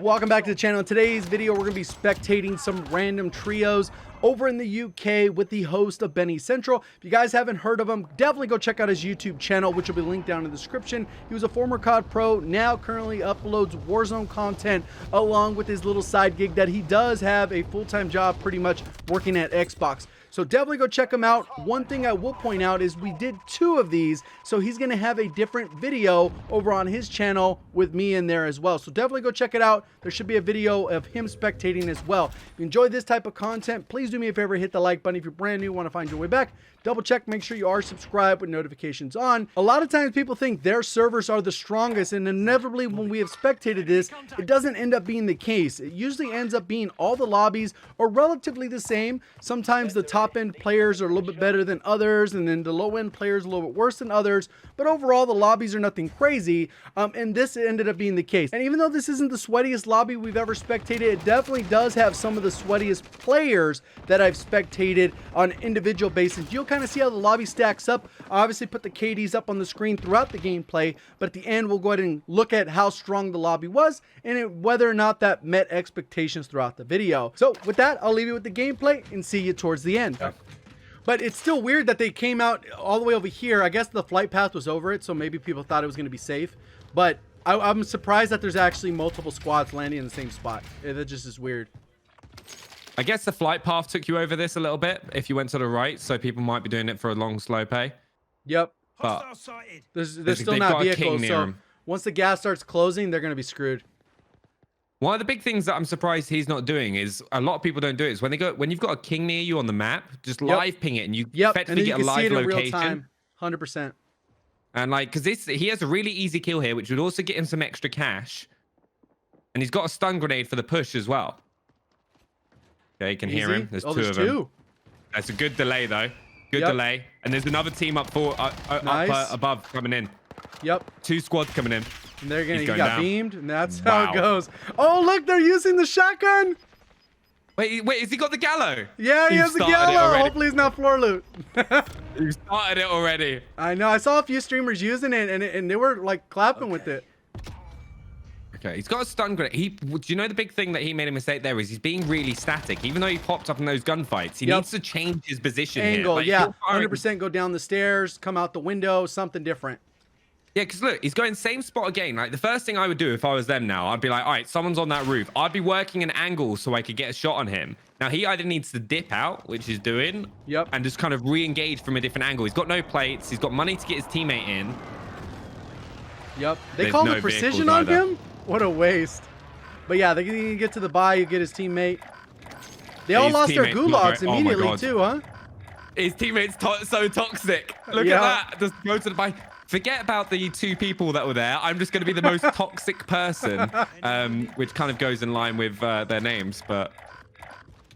Welcome back to the channel. In today's video, we're going to be spectating some random trios over in the UK with the host of Benny Central. If you guys haven't heard of him, definitely go check out his YouTube channel, which will be linked down in the description. He was a former CoD pro, now currently uploads Warzone content along with his little side gig that he does have a full-time job pretty much working at Xbox. So definitely go check him out. One thing I will point out is we did 2 of these, so he's going to have a different video over on his channel with me in there as well. So definitely go check it out. There should be a video of him spectating as well. If you enjoy this type of content, please do me a favor, hit the like button. If you're brand new, want to find your way back, double check, make sure you are subscribed with notifications on. A lot of times people think their servers are the strongest, and inevitably when we have spectated this, it doesn't end up being the case. It usually ends up being all the lobbies are relatively the same. Sometimes the top end players are a little bit better than others, and then the low end players a little bit worse than others, but overall the lobbies are nothing crazy, and this ended up being the case. And even though this isn't the sweatiest lobby we've ever spectated, it definitely does have some of the sweatiest players that I've spectated on an individual basis. You'll kind of see how the lobby stacks up. I obviously put the KDs up on the screen throughout the gameplay, but at the end we'll go ahead and look at how strong the lobby was and whether or not that met expectations throughout the video. So with that, I'll leave you with the gameplay and see you towards the end. But it's still weird that they came out all the way over here. I guess the flight path was over it, so maybe people thought it was going to be safe. But I'm surprised that there's actually multiple squads landing in the same spot. That just is weird. I guess the flight path took you over this a little bit if you went to the right, so people might be doing it for a long, slow pay. Yep. But there's still not vehicles, so once the gas starts closing, they're going to be screwed. One of the big things that I'm surprised he's not doing is a lot of people don't do it. Is when you've got a king near you on the map, just live ping it and you effectively get a live location. 100%. And like, because he has a really easy kill here, which would also get him some extra cash. And he's got a stun grenade for the push as well. Okay, you can hear him. There's 2 of them. That's a good delay though. Good delay. And there's another team up above coming in. Yep. 2 squads coming in. And they're he got down. Beamed, and that's how it goes. Oh, look, they're using the shotgun. Wait, has he got the gallo? Yeah, he has the gallo. Hopefully it's not floor loot. You started it already. I know. I saw a few streamers using it, and they were like clapping with it. Okay, he's got a stun grenade. Do you know the big thing that he made a mistake there is he's being really static. Even though he popped up in those gunfights, he needs to change his position angle. Here. Like, 100% go down the stairs, come out the window, something different. Yeah, because look, he's going same spot again. Like the first thing I would do if I was them now, I'd be like, all right, someone's on that roof. I'd be working an angle so I could get a shot on him. Now he either needs to dip out, which he's doing, and just kind of re-engage from a different angle. He's got no plates. He's got money to get his teammate in. Yep. They call the precision on him? What a waste. But yeah, they can get to the bayou, get his teammate. They all lost their gulags immediately too, huh? His teammate's so toxic. Look at that. Just go to the bayou. Forget about the 2 people that were there. I'm just going to be the most toxic person, which kind of goes in line with their names, but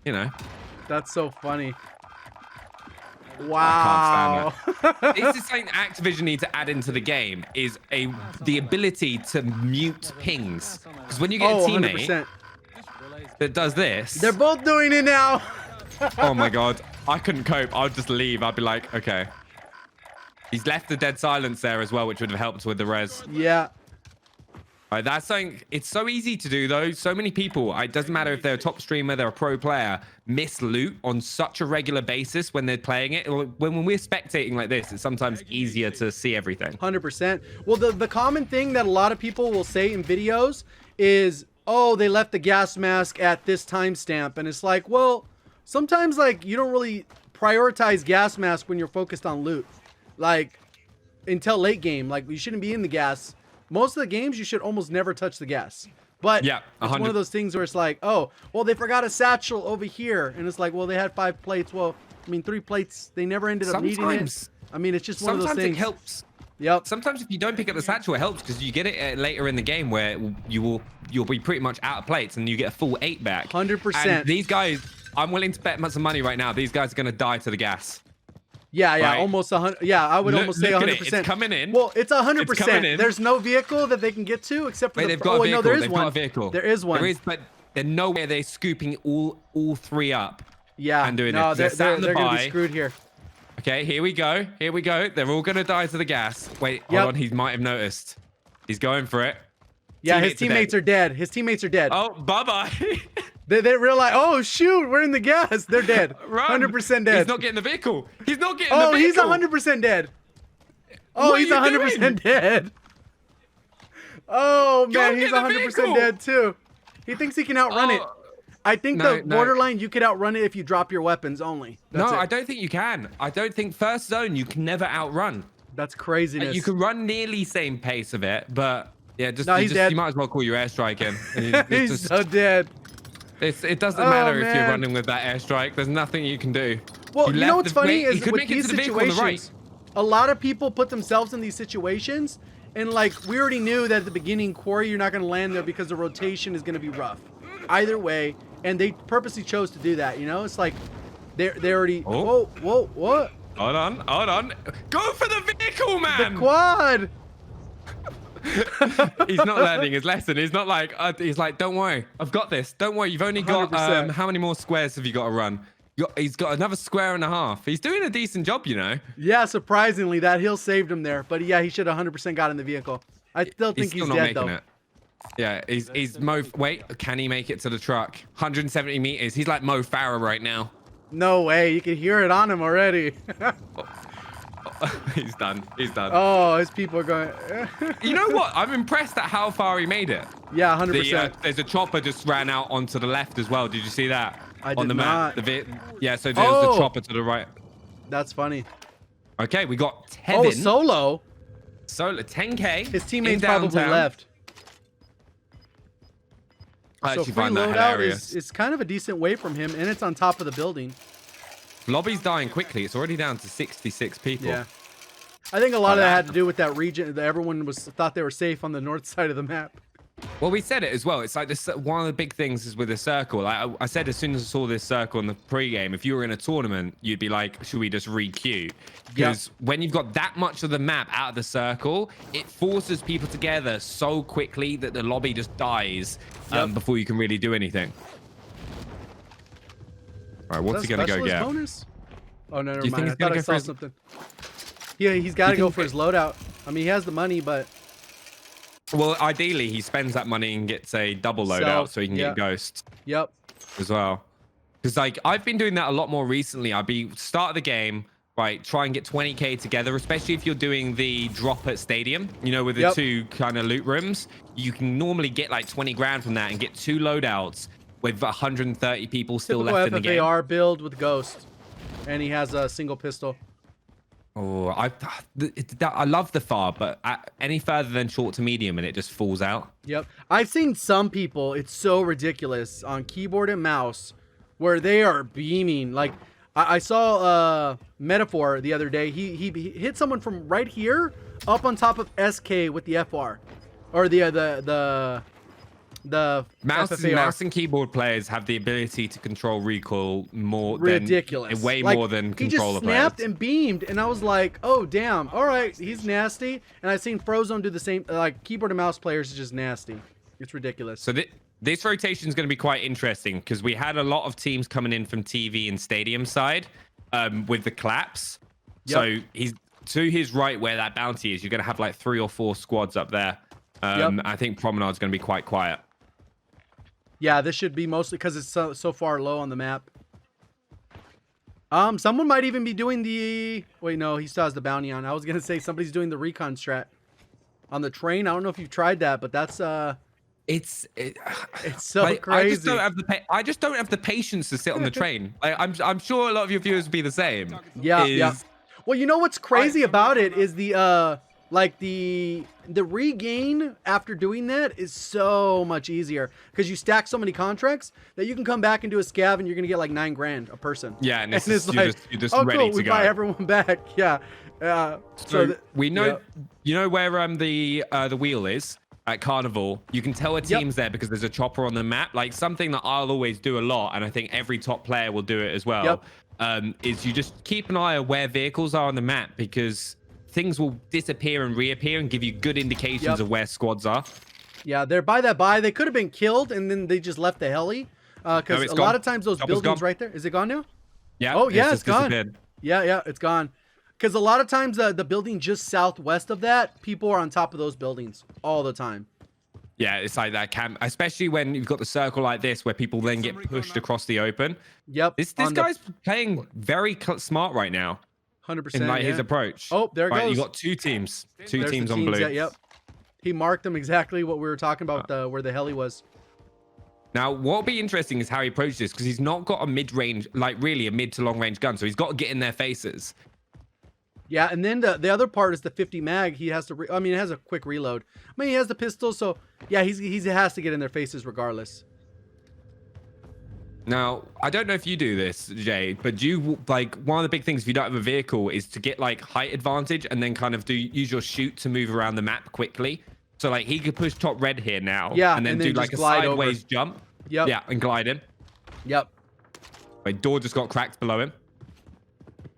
you know. That's so funny. Wow. This is something Activision need to add into the game is the ability to mute pings. Because when you get a teammate 100%. That does this. They're both doing it now. Oh my God. I couldn't cope. I'd just leave. I'd be like, okay. He's left the dead silence there as well, which would have helped with the res. Yeah. Right, that's something. It's so easy to do, though. So many people, it doesn't matter if they're a top streamer, they're a pro player, miss loot on such a regular basis when they're playing it. When we're spectating like this, it's sometimes easier to see everything. 100%. Well, the common thing that a lot of people will say in videos is, oh, they left the gas mask at this timestamp. And it's like, well, sometimes like you don't really prioritize gas mask when you're focused on loot. Like until late game, like you shouldn't be in the gas. Most of the games you should almost never touch the gas. But yeah, it's one of those things where it's like, oh, well, they forgot a satchel over here, and it's like, well, they had 5 plates. Well, I mean, 3 plates. They never ended up needing it. I mean, it's just one of those things. Sometimes it helps. Yep. Sometimes if you don't pick up the satchel, it helps because you get it later in the game where you'll be pretty much out of plates and you get a full 8 back. 100%. And these guys, I'm willing to bet some money right now. These guys are gonna die to the gas. Yeah, right. Almost 100. Yeah, I would almost say 100%. It's coming in. Well, it's 100%. There's no vehicle that they can get to except for they've got a vehicle. No, there is they've one. Got a vehicle. There is one. There is, but they're nowhere. They're scooping all 3 up. Yeah, and doing no, it. They're gonna be screwed here. Okay, here we go. Here we go. They're all gonna die to the gas. Wait, hold on. He might have noticed. He's going for it. Yeah, his teammates are dead. His teammates are dead. Oh, bye-bye. They realize, oh, shoot, we're in the gas. They're dead. Run. 100% dead. He's not getting the vehicle. He's not getting the vehicle. Oh, he's 100% dead. Oh, he's 100% dead. Oh, man, he's 100% dead, too. He thinks he can outrun it. I think the borderline, you could outrun it if you drop your weapons only. That's it. I don't think you can. I don't think first zone you can never outrun. That's craziness. You can run nearly same pace of it, but yeah, he's dead. You might as well call your airstrike in. He's so dead. It doesn't matter if you're running with that airstrike. There's nothing you can do. Well, you know what's funny is with these situations, a lot of people put themselves in these situations, and like we already knew that at the beginning, Quarry, you're not going to land there because the rotation is going to be rough. Either way, and they purposely chose to do that. You know, it's like they already. Oh. Whoa, what? Hold on. Go for the vehicle, man. The quad. He's not learning his lesson. He's not like, he's like, don't worry, I've got this. Don't worry, you've only got, how many more squares have you got to run? He's got another square and a half. He's doing a decent job, you know. Yeah, surprisingly, that hill saved him there. But yeah, he should have 100% got in the vehicle. I still think he's dead, though. It. Yeah, he's Mo. Wait, can he make it to the truck? 170 meters. He's like Mo Farah right now. No way. You can hear it on him already. He's done. He's done. Oh, his people are going. You know what? I'm impressed at how far he made it. Yeah, 100%. There's a chopper just ran out onto the left as well. Did you see that? I did on the not. map. Yeah, so there's the chopper to the right. That's funny. Okay, we got Tevin. Oh, solo. 10K. His teammates probably left. I so actually free find that hilarious. is kind of a decent way from him, and it's on top of the building. Lobby's dying quickly. It's already down to 66 people. Yeah. I think a lot of that had to do with that region. That everyone thought they were safe on the north side of the map. Well, we said it as well. It's like this. One of the big things is with the circle. Like I said, as soon as I saw this circle in the pre-game, if you were in a tournament, you'd be like, should we just re-queue? Because when you've got that much of the map out of the circle, it forces people together so quickly that the lobby just dies before you can really do anything. All right, what's he gonna go get? Bonus? Oh no, never mind. I thought I saw something. Yeah, he's got to go for his loadout. I mean, he has the money, but. Well, ideally, he spends that money and gets a double loadout so he can get Ghost. Yep. As well. Because, like, I've been doing that a lot more recently. I'd be start of the game, right, try and get 20K together, especially if you're doing the drop at Stadium, you know, with the two kind of loot rooms. You can normally get like 20 grand from that and get 2 loadouts with 130 people still left in the game. FFAR build with Ghost. And he has a single pistol. Oh, I love the FAR, but any further than short to medium and it just falls out. Yep. I've seen some people, it's so ridiculous, on keyboard and mouse, where they are beaming. Like, I saw Metaphor the other day. He hit someone from right here up on top of SK with the FR. Or the mouse and keyboard players have the ability to control recoil more ridiculous, way more than controller players. He just snapped and beamed, and I was like, "Oh damn! All right, he's nasty." And I've seen Frozone do the same. Like keyboard and mouse players is just nasty. It's ridiculous. So this rotation is going to be quite interesting because we had a lot of teams coming in from TV and stadium side with the claps. Yep. So he's to his right where that bounty is. You're going to have like 3 or 4 squads up there. I think Promenade's going to be quite quiet. Yeah, this should be mostly because it's so far low on the map. Someone might even be doing the... Wait, no, he still has the bounty on. I was going to say somebody's doing the recon strat on the train. I don't know if you've tried that, but that's... It's so like, crazy. I just don't have the patience to sit on the train. Like, I'm sure a lot of your viewers would be the same. Yeah. Well, you know what's crazy about it is the... like the regain after doing that is so much easier because you stack so many contracts that you can come back and do a scav and you're gonna get like 9 grand a person. Yeah, and it's like, you're just oh ready cool, to we go. buy everyone back. Yeah. So we know, you know where the wheel is at Carnival. You can tell a team's there because there's a chopper on the map. Like something that I'll always do a lot, and I think every top player will do it as well. Is you just keep an eye on where vehicles are on the map because things will disappear and reappear and give you good indications of where squads are. Yeah, they're by that buy. They could have been killed and then they just left the heli. Because a lot of times those buildings right there. Is it gone now? Yeah. Oh, yeah, it's gone. Yeah, it's gone. Because a lot of times the building just southwest of that, people are on top of those buildings all the time. Yeah, it's like that camp, especially when you've got the circle like this where people then get pushed across the open. Yep. This guy's playing very smart right now 100%. in like yeah. his approach. Oh, there it right, goes. You got two teams There's on the teams, blue. Yeah, yep. He marked them exactly what we were talking about, where the heli was. Now, what'll be interesting is how he approaches this, because he's not got a mid-range, like really a mid to long-range gun, so he's got to get in their faces. Yeah, and then the other part is the 50 mag. He has to. I mean, it has a quick reload. I mean, he has the pistol, so yeah, he has to get in their faces regardless. Now, I don't know if you do this, Jay, but do you, like, one of the big things if you don't have a vehicle is to get like height advantage and then kind of use your shoot to move around the map quickly. So like he could push top red here now, yeah, and then do like a sideways jump. Yep. Yeah, and glide in. Yep. Wait, door just got cracked below him.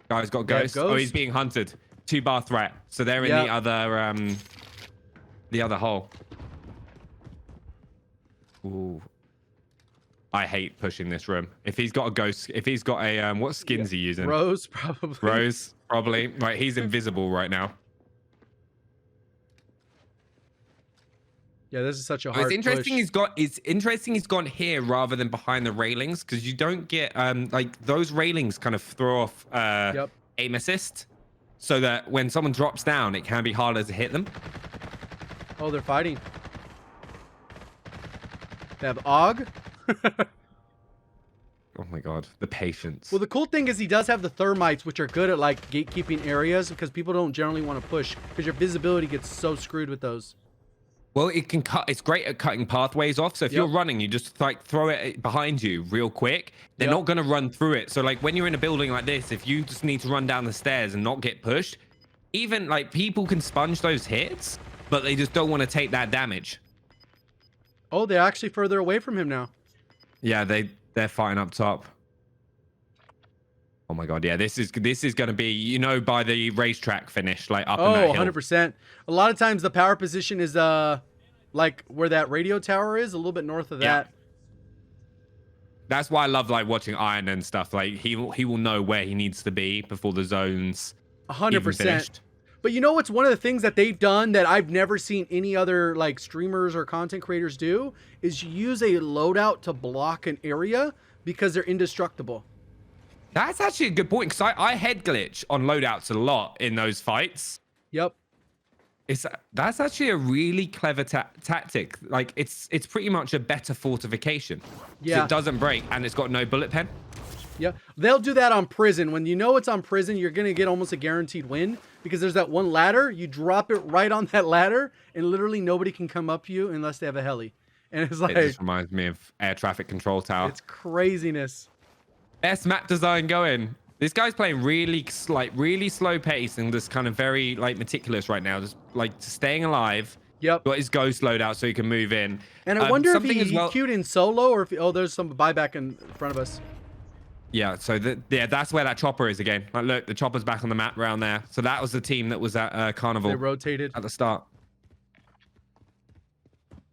Guy's got ghost. Oh, he's being hunted. 2-bar threat. So they're in the other hole. Ooh. I hate pushing this room. If he's got a ghost, if he's got a what skins he using? Rose, probably. Rose, probably. Right, he's invisible right now. Yeah, this is such a hard It's interesting push. It's interesting he's gone here rather than behind the railings, because you don't get like those railings kind of throw off aim assist, so that when someone drops down it can be harder to hit them. Oh, they're fighting. They have AUG. Oh my god, the patience. Well, the cool thing is he does have the thermites, which are good at like gatekeeping areas, because people don't generally want to push because your visibility gets so screwed with those. Well, it can cut. It's great at cutting pathways off. So if you're running, you just like throw it behind you real quick. They're not going to run through it. So like when you're in a building like this, if you just need to run down the stairs and not get pushed, even like people can sponge those hits, but they just don't want to take that damage. Oh, they're actually further away from him now. Yeah, they're fighting up top. Oh my god, yeah, this is going to be, you know, by the racetrack finish, like up in that hill. 100%. A lot of times the power position is like where that radio tower is, a little bit north of that. That's why I love like watching Iron and stuff. Like he will know where he needs to be before the zone's 100%. But you know what's one of the things that they've done that I've never seen any other like streamers or content creators do is use a loadout to block an area because they're indestructible. That's actually a good point, because I head glitch on loadouts a lot in those fights. Yep. That's actually a really clever tactic. Like it's pretty much a better fortification. Yeah. It doesn't break and it's got no bullet pen. Yeah. They'll do that on prison. When you know it's on prison, you're going to get almost a guaranteed win because there's that one ladder. You drop it right on that ladder and literally nobody can come up to you unless they have a heli. And it's like... It just reminds me of air traffic control tower. It's craziness. Best map design going. This guy's playing really slow pace and just kind of very like meticulous right now. Just like staying alive. Yep. Got his ghost loadout so he can move in. And I wonder if he queued in solo or if there's some buyback in front of us. Yeah, so that's where that chopper is again. Like, look, the chopper's back on the map around there. So that was the team that was at Carnival. They rotated at the start.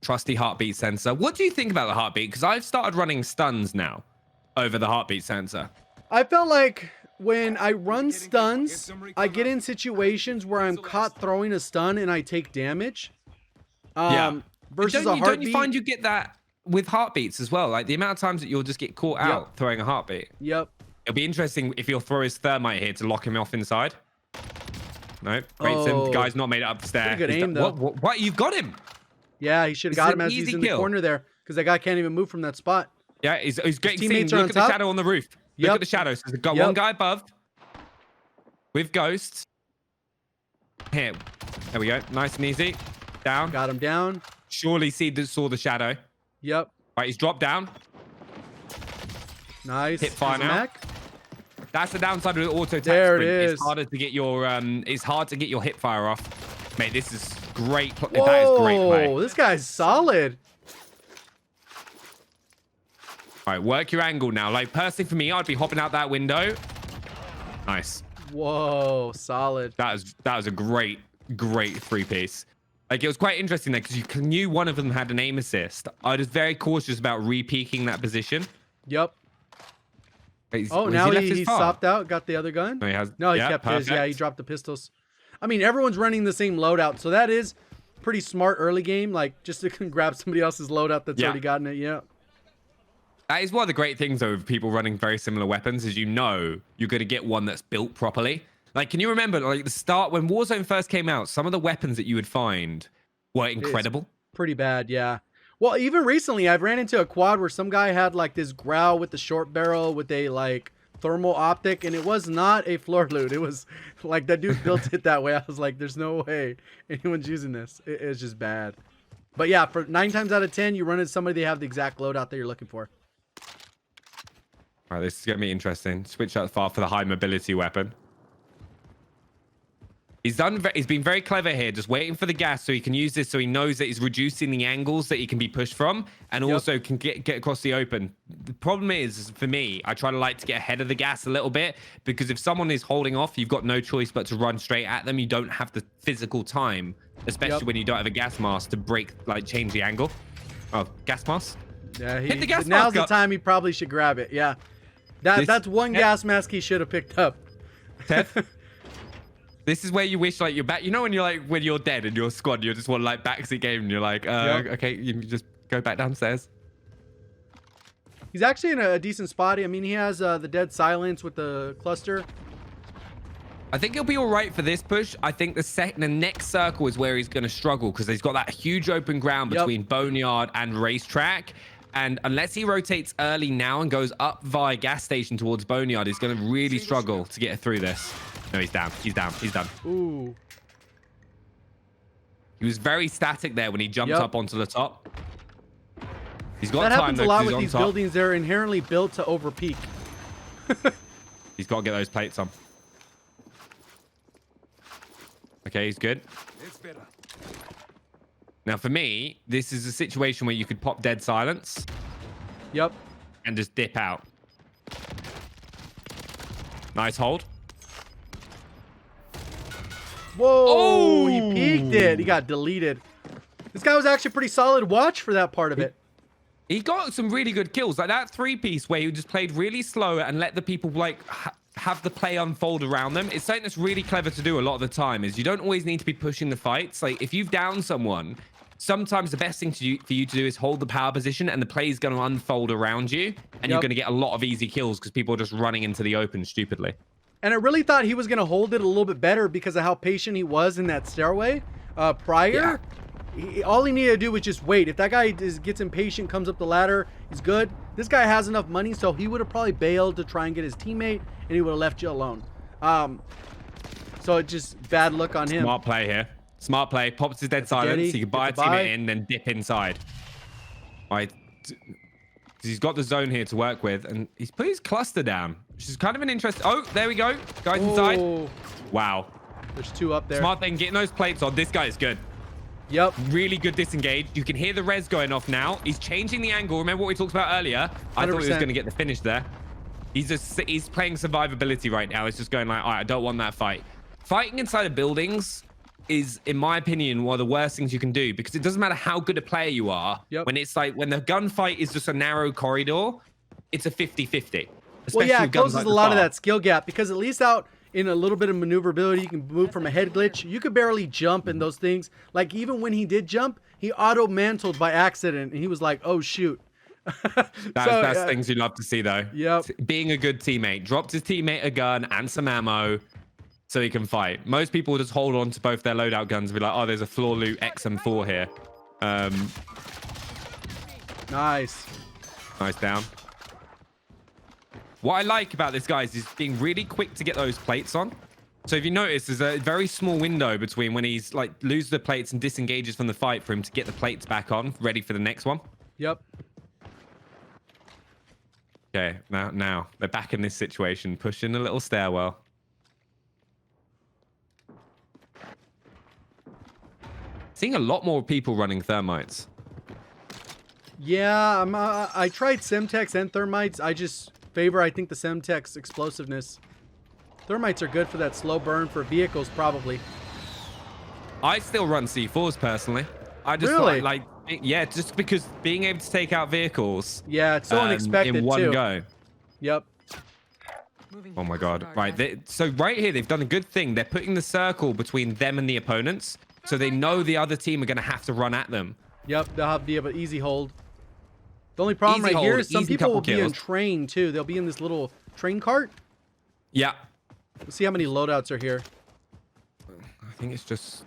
Trusty heartbeat sensor. What do you think about the heartbeat? Because I've started running stuns now over the heartbeat sensor. I felt like when I run stuns, I get in situations where I'm caught throwing a stun and I take damage. Versus a heartbeat. Don't you find you get that with heartbeats as well? Like the amount of times that you'll just get caught out throwing a heartbeat. Yep. It'll be interesting if you'll throw his thermite here to lock him off inside. Nope. Great sim. The guy's not made it up the stair. Pretty good aim, though. What? You've got him. Yeah, he should have got him as he's in the corner there because that guy can't even move from that spot. Yeah, he's great. Look at the shadow on the roof. Look at the shadows. There's got one guy above with ghosts. Here. There we go. Nice and easy. Down. Got him down. Surely saw the shadow. Yep. Right, he's dropped down. Nice. Hit fire now. That's the downside of the auto attack. There it is. It's harder to get your it's hard to get your hip fire off. Mate, this is great. Whoa, that is great play. This guy's solid. All right, work your angle now. Like personally for me, I'd be hopping out that window. Nice. Whoa, solid. That was a great three-piece. Like it was quite interesting there because you knew one of them had an aim assist. I was very cautious about re-peeking that position. Yep. Now he stopped out, got the other gun. No, he has. No, he kept his. Yeah, he dropped the pistols. I mean, everyone's running the same loadout, so that is pretty smart early game, like just to grab somebody else's loadout that's Yeah. already gotten it. Yeah. That is one of the great things though of people running very similar weapons is you're going to get one that's built properly. Like, can you remember like the start when Warzone first came out, some of the weapons that you would find were incredible. It's pretty bad, yeah. Well, even recently I've ran into a quad where some guy had like this growl with the short barrel with a like thermal optic, and it was not a floor loot. It was like that dude built it that way. I was like, there's no way anyone's using this. It's just bad. But yeah, for 9 times out of 10, you run into somebody, they have the exact loadout that you're looking for. All right, this is going to be interesting. Switch out far for the high mobility weapon. He's been very clever here, just waiting for the gas so he can use this so he knows that he's reducing the angles that he can be pushed from and also can get across the open. The problem is, for me, I try to like to get ahead of the gas a little bit because if someone is holding off, you've got no choice but to run straight at them. You don't have the physical time, especially when you don't have a gas mask to change the angle. Oh, gas mask? Yeah, hit the gas mask. Now's the time he probably should grab it. Yeah. That's one gas mask he should have picked up. Tev? This is where you wish like you're back. You know when you're dead in your squad, you just want like backseat game and you're like, okay, you just go back downstairs. He's actually in a decent spot. I mean, he has the dead silence with the cluster. I think he'll be all right for this push. I think the next circle is where he's going to struggle because he's got that huge open ground between Boneyard and Racetrack. And unless he rotates early now and goes up via gas station towards Boneyard, he's going to really struggle to get through this. No, he's down. He's down. He's done. Ooh. He was very static there when he jumped up onto the top. He's got that time happens though, a lot 'cause with he's these on top. buildings. They're inherently built to overpeak. He's got to get those plates on. Okay, he's good. Now, for me, this is a situation where you could pop dead silence. Yep. And just dip out. Nice hold. Whoa, Oh! he peeked it. He got deleted. This guy was actually pretty solid watch for that part of it. He got some really good kills. Like that 3-piece where he just played really slow and let the people like have the play unfold around them. It's something that's really clever to do a lot of the time is you don't always need to be pushing the fights. Like if you've downed someone, sometimes the best thing for you to do is hold the power position and the play is going to unfold around you and you're going to get a lot of easy kills because people are just running into the open stupidly. And I really thought he was going to hold it a little bit better because of how patient he was in that stairway prior. Yeah. All he needed to do was just wait. If that guy gets impatient, comes up the ladder, he's good. This guy has enough money, so he would have probably bailed to try and get his teammate, and he would have left you alone. So it's just bad luck on him. Smart play here. Smart play. Pops his dead silence. He can buy a teammate in, then dip inside. All right. He's got the zone here to work with, and he's put his cluster down, which is kind of an interesting... Oh, there we go. Guys inside. Wow. There's 2 up there. Smart thing, getting those plates on. This guy is good. Yep. Really good disengage. You can hear the res going off now. He's changing the angle. Remember what we talked about earlier? 100%. I thought he was going to get the finish there. He's playing survivability right now. It's just going like, all right, I don't want that fight. Fighting inside of buildings is, in my opinion, one of the worst things you can do because it doesn't matter how good a player you are. When it's like, when the gunfight is just a narrow corridor, it's a 50-50. Well, yeah, it closes a lot of that skill gap because at least out in a little bit of maneuverability, you can move from a head glitch. You could barely jump in those things. Like even when he did jump, he auto-mantled by accident and he was like, oh, shoot. That's things you love to see though. Yep. Being a good teammate. Dropped his teammate a gun and some ammo so he can fight. Most people just hold on to both their loadout guns and be like, oh, there's a floor loot XM4 here. Nice. Nice down. What I like about this guy is he's being really quick to get those plates on. So if you notice, there's a very small window between when he's like loses the plates and disengages from the fight for him to get the plates back on, ready for the next one. Yep. Okay, now they're back in this situation, pushing a little stairwell. Seeing a lot more people running thermites. Yeah, I tried Semtex and thermites. I just favor, I think, the Semtex explosiveness. Thermites are good for that slow burn for vehicles, probably. I still run C4s personally. I just like yeah, just because being able to take out vehicles. Yeah, it's so unexpected in one go. Yep. Oh my god! Right, so right here they've done a good thing. They're putting the circle between them and the opponents. so they know the other team are going to have to run at them. Yep, they'll have to be able to easy hold. The only problem Easy right here hold, is some easy people will couple be in kills. train too. They'll be in this little train cart. Yeah. Let's see how many loadouts are here. I think it's just...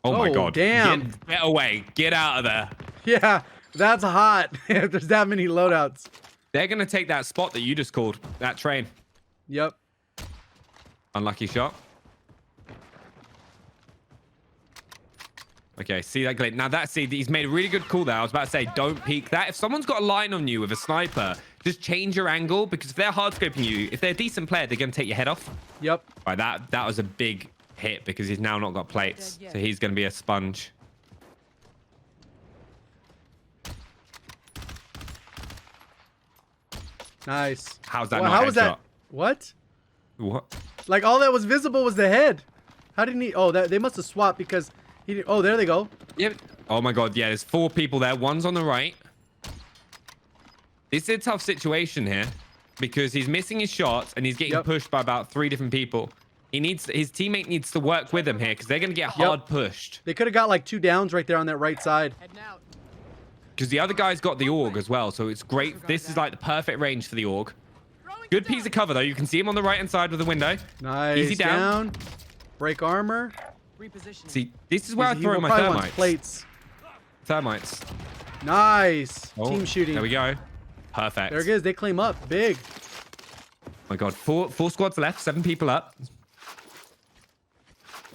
Oh my God. Damn. Get away. Get out of there. Yeah, that's hot. If there's that many loadouts. They're going to take that spot that you just called. That train. Yep. Unlucky shot. Okay, see that glade. Now that's he's made a really good call there. I was about to say, don't peek that. If someone's got a line on you with a sniper, just change your angle, because if they're hard scoping you, if they're a decent player, they're going to take your head off. Yep. All right, that was a big hit because he's now not got plates. So he's going to be a sponge. Nice. How's that Well, not how a was headshot? that? What? What? Like all that was visible was the head. How didn't he? Oh, they must have swapped because he didn't. Oh, there they go. Yep. Oh my God. Yeah, there's 4 people there. One's on the right. It's a tough situation here because he's missing his shots and he's getting pushed by about 3 different people. His teammate needs to work with him here because they're going to get hard pushed. They could have got like 2 downs right there on that right side. Because the other guy's got the AUG as well, so it's great. This is like the perfect range for the AUG. Good piece of cover though. You can see him on the right hand side with the window. Nice. Easy down. Break armor. See, this is where I throw in my thermites. Plates. Thermites. Nice. Oh, Team shooting. There we go. Perfect. There it is. They claim up. Big. Oh my God. 4 squads left. 7 people up.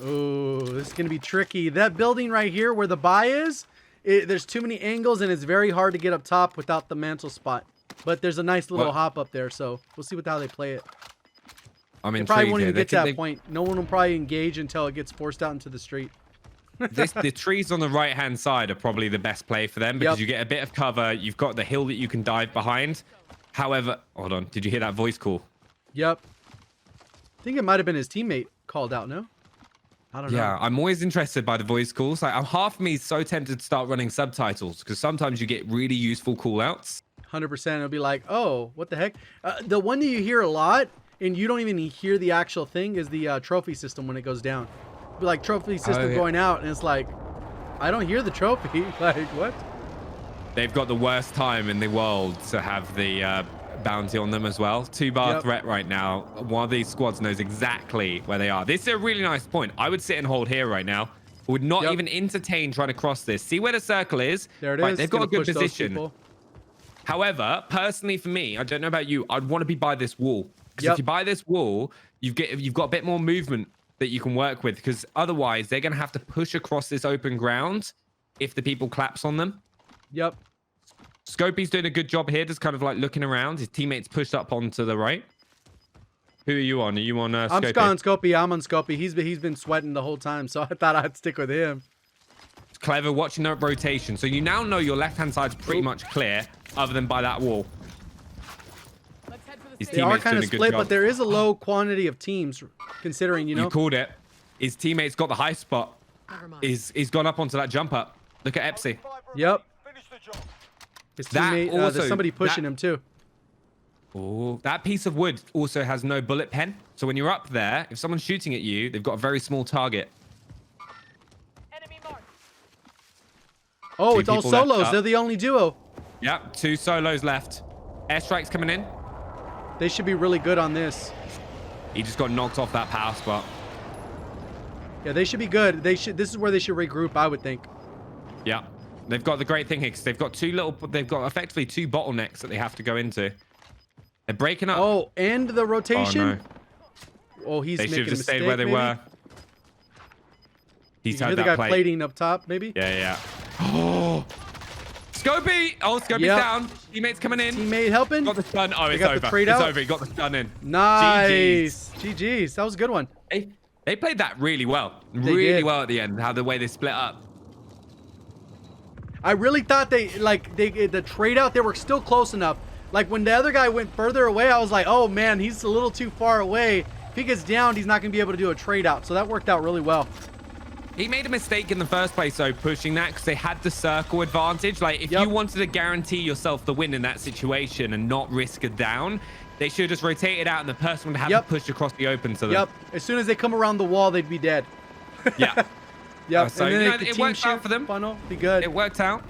Oh, this is going to be tricky. That building right here where the buy is, there's too many angles and it's very hard to get up top without the mantle spot. But there's a nice little hop up there, so we'll see how they play it. I'm intrigued. They probably won't even get to that point. No one will probably engage until it gets forced out into the street. The trees on the right hand side are probably the best play for them because you get a bit of cover. You've got the hill that you can dive behind. However, hold on. Did you hear that voice call? Yep. I think it might have been his teammate called out, no? I don't know. Yeah, I'm always interested by the voice calls. Like, half of me is so tempted to start running subtitles because sometimes you get really useful call outs. 100%. It'll be like, oh, what the heck? The one that you hear a lot and you don't even hear the actual thing is the trophy system when it goes down. It'll be like trophy system going out and it's like, I don't hear the trophy. Like, what? They've got the worst time in the world to have the bounty on them as well. 2-bar threat right now. One of these squads knows exactly where they are. This is a really nice point. I would sit and hold here right now. Would not even entertain trying to cross this. See where the circle is? There it is. Right, they've got a good position. However, personally for me, I don't know about you, I'd want to be by this wall. Because if you buy this wall, you've got a bit more movement that you can work with. Because otherwise, they're going to have to push across this open ground if the people collapse on them. Yep. Scopey's doing a good job here, just kind of like looking around. His teammates pushed up onto the right. Who are you on? Are you on Scopey? I'm on Scopey. I'm on Scopey. He's been sweating the whole time, so I thought I'd stick with him. Clever, watching that rotation. So you now know your left-hand side's pretty much clear, other than by that wall. They are kind of split, but there is a low quantity of teams, considering, you know. You called it. His teammate's got the high spot. He's gone up onto that jump up. Look at Epsy. Yep. His teammate, there's somebody pushing him too. Oh, that piece of wood also has no bullet pen. So when you're up there, if someone's shooting at you, they've got a very small target. Oh, it's all solos. They're the only duo. Yep, 2 solos left. Airstrike's coming in. They should be really good on this. He just got knocked off that power spot. Yeah, they should be good. This is where they should regroup, I would think. Yeah. They've got the great thing here because they've got they've got effectively 2 bottlenecks that they have to go into. They're breaking up. Oh, and the rotation? Oh, no. Oh, he's they making should have a just mistake, stayed where they maybe? were. He's you hear the guy plating up top, maybe? Yeah. Oh, Scopey! Oh, Scopey's down. Teammate's coming in. Teammate helping? Got the stun. Oh, it's over. It's over. He got the stun in. Nice. GG's. That was a good one. They played that really well. They well at the end. How the way they split up. I really thought the trade out, they were still close enough. Like when the other guy went further away, I was like, oh man, he's a little too far away. If he gets downed, he's not going to be able to do a trade out. So that worked out really well. He made a mistake in the first place, though, pushing that because they had the circle advantage. Like, if you wanted to guarantee yourself the win in that situation and not risk a down, they should have just rotated out and the person would have to push across the open to them. As soon as they come around the wall, they'd be dead. Yeah. Yeah, So, and then you know, the it team worked out for them. funnel, be good. It worked out.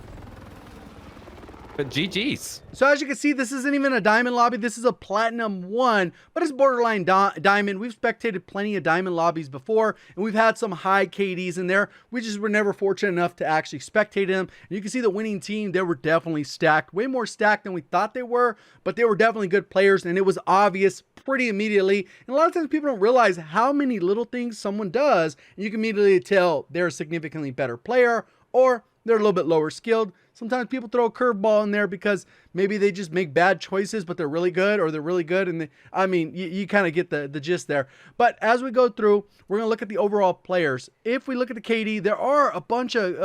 But GG's. So as you can see, this isn't even a diamond lobby. This is a platinum 1, but it's borderline diamond. We've spectated plenty of diamond lobbies before, and we've had some high KDs in there. We just were never fortunate enough to actually spectate them. And you can see the winning team, they were definitely stacked, way more stacked than we thought they were, but they were definitely good players, and it was obvious pretty immediately. And a lot of times people don't realize how many little things someone does, and you can immediately tell they're a significantly better player or they're a little bit lower skilled. Sometimes people throw a curveball in there because maybe they just make bad choices, but they're really good, or they're really good. And I mean, you kind of get the gist there. But as we go through, we're going to look at the overall players. If we look at the KD, there are a bunch of,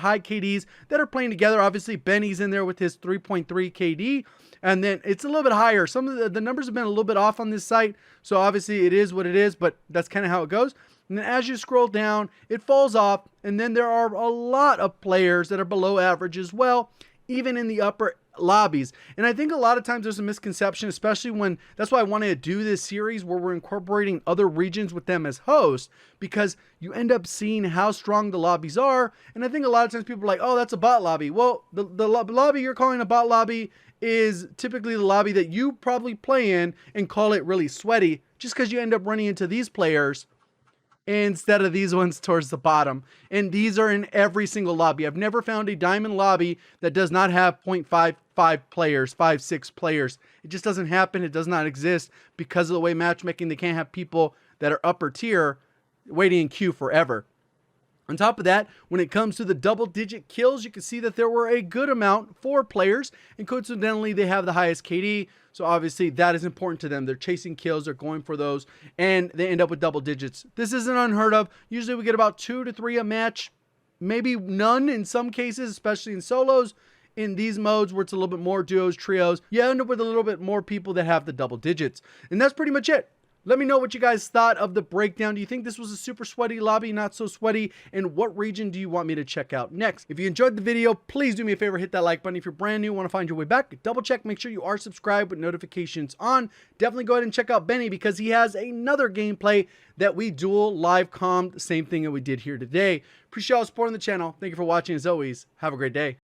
high KDs that are playing together. Obviously, Benny's in there with his 3.3 KD. And then it's a little bit higher. Some of the numbers have been a little bit off on this site. So obviously it is what it is, but that's kind of how it goes. And then as you scroll down, it falls off. And then there are a lot of players that are below average as well, even in the upper lobbies. And I think a lot of times there's a misconception, especially when, that's why I wanted to do this series where we're incorporating other regions with them as hosts, because you end up seeing how strong the lobbies are. And I think a lot of times people are like, oh, that's a bot lobby. Well, the lobby you're calling a bot lobby is typically the lobby that you probably play in and call it really sweaty, just because you end up running into these players instead of these ones towards the bottom. And these are in every single lobby. I've never found a diamond lobby that does not have 0.55 players, 5-6 players. It just doesn't happen. It does not exist because of the way matchmaking. They can't have people that are upper tier waiting in queue forever. On top of that, when it comes to the double-digit kills, you can see that there were a good amount for players, and coincidentally, they have the highest KD, so obviously that is important to them. They're chasing kills, they're going for those, and they end up with double digits. This isn't unheard of. Usually we get about 2 to 3 a match, maybe none in some cases, especially in solos. In these modes where it's a little bit more duos, trios, you end up with a little bit more people that have the double digits. And that's pretty much it. Let me know what you guys thought of the breakdown. Do you think this was a super sweaty lobby, not so sweaty? And what region do you want me to check out next? If you enjoyed the video, please do me a favor, hit that like button. If you're brand new, want to find your way back, double check, make sure you are subscribed with notifications on. Definitely go ahead and check out Benny because he has another gameplay that we dual live commed, the same thing that we did here today. Appreciate y'all supporting the channel. Thank you for watching. As always, have a great day.